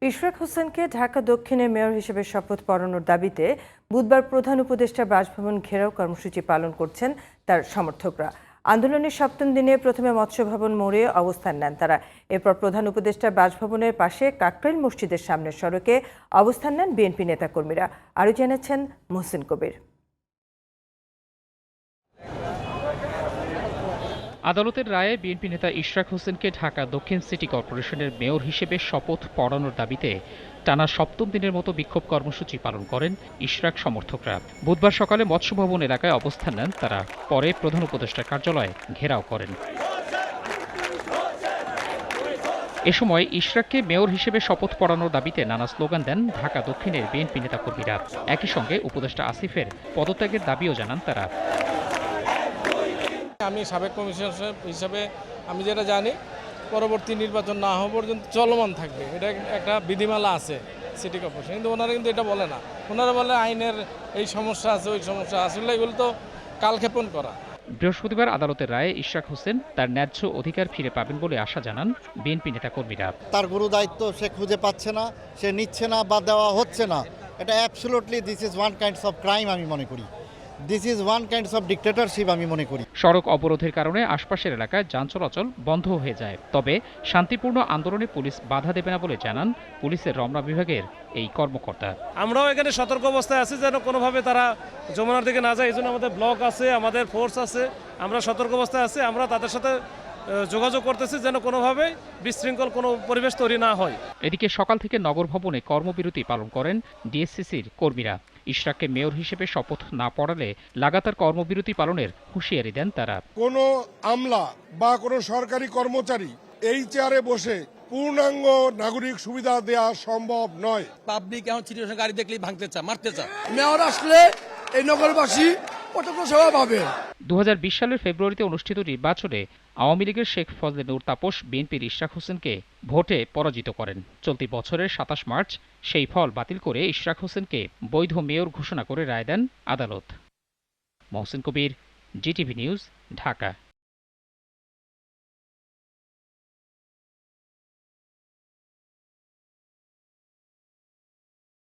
ইশরাক হোসেনকে ঢাকা দক্ষিণের মেয়র হিসেবে শপথ পড়ানোর দাবিতে বুধবার প্রধান উপদেষ্টা বাসভবন ঘেরাও কর্মসূচি পালন করছেন তার সমর্থকরা। আন্দোলনের সপ্তম দিনে প্রথমে মৎস্য ভবন মোড়ে অবস্থান নেন তারা। এরপর প্রধান উপদেষ্টার বাসভবনের পাশে কাকরাইল মসজিদের সামনের সড়কে অবস্থান নেন বিএনপি নেতাকর্মীরা। আরও জানাচ্ছেন মোহসিন কবির। আদালতের রায়ে বিএনপি নেতা ইশরাক হোসেনকে ঢাকা দক্ষিণ সিটি কর্পোরেশনের মেয়র হিসেবে শপথ পড়ানোর দাবিতে টানা সপ্তম দিনের মতো বিক্ষোভ কর্মসূচি পালন করেন ইশরাক সমর্থকরা। বুধবার সকালে মৎস্য ভবন এলাকায় অবস্থান নেন তারা। পরে প্রধান উপদেষ্টার কার্যালয়ে ঘেরাও করেন। এ সময় ইশরাককে মেয়র হিসেবে শপথ পড়ানোর দাবিতে নানা স্লোগান দেন ঢাকা দক্ষিণের বিএনপি নেতাকর্মীরা। একই সঙ্গে উপদেষ্টা আসিফের পদত্যাগের দাবিও জানান তারা। আমি সাবেক কমিশনার হিসাবে আমি যেটা জানি, পরবর্তী নির্বাচন না হওয়া পর্যন্ত চলমান থাকবে, এটা একটা বিধিমালা আছে সিটি কর্পোরেশন। কিন্তু ওনারা কিন্তু এটা বলে না। ওনারা বলে আইনের এই সমস্যা আছে, ওই সমস্যা আসলে এগুলো তো কালক্ষেপণ করা। বৃহস্পতিবার আদালতের রায়ে ইশরাক হোসেন তার ন্যায্য অধিকার ফিরে পাবেন বলে আশা জানান বিএনপি নেতাকর্মীরা। তার গুরু দায়িত্ব সে খুঁজে পাচ্ছে না, সে নিচ্ছে না বা দেওয়া হচ্ছে না। এটা absolutely this is one kinds of crime আমি মনে করি। This is one kinds of dictatorship আমি মনে করি। সড়ক অবরোধের কারণে আশপাশের এলাকায় যান চলাচল বন্ধ হয়ে যায়। তবে শান্তিপূর্ণ আন্দোলনে পুলিশ বাধা দেবে না বলে জানান পুলিশের রমনা বিভাগের এই কর্মকর্তা। আমরাও এখানে সতর্ক অবস্থায় আছি যেন কোনোভাবে তারা যমুনার দিকে না যায়। এই জন্য আমাদের ব্লক আছে, আমাদের ফোর্স আছে, আমরা সতর্ক অবস্থায় আছি। আমরা তাদের সাথে যোগাযোগ করতেছি যেন কোনোভাবে বিশৃঙ্খল কোনো পরিবেশ তৈরি না হয়। এদিকে সকাল থেকে নগর ভবনে কর্মবিরতি পালন করেন ডিএসসিসির কর্মীরা। ইশরাককে মেয়র হিসেবে শপথ না পড়ালে লাগাতার কর্মবিরতি পালনের হুঁশিয়ারি দেন তারা। কোনো আমলা বা কোনো সরকারি কর্মচারী এই চেয়ারে বসে পূর্ণাঙ্গ নাগরিক সুবিধা দেওয়া সম্ভব নয়। পাবলিক এখন সিচুয়েশন গাড়ি দেখলেই ভাঙতে চায়, মারতে চায়। মেয়র আসলে এই নগরবাসী কতটা সেবা পাবে। 2020 সালের ফেব্রুয়ারিতে অনুষ্ঠিত নির্বাচনে আওয়ামী লীগের শেখ ফজলে নূর তাপস বিএনপির ইশরাক হোসেনকে ভোটে পরাজিত করেন। চলতি বছরের 27 মার্চ সেই ফল বাতিল করে ইশরাক হোসেনকে বৈধ মেয়র ঘোষণা করে রায় দেন আদালত। মোহসিন কবির, জিটিভি নিউজ, ঢাকা।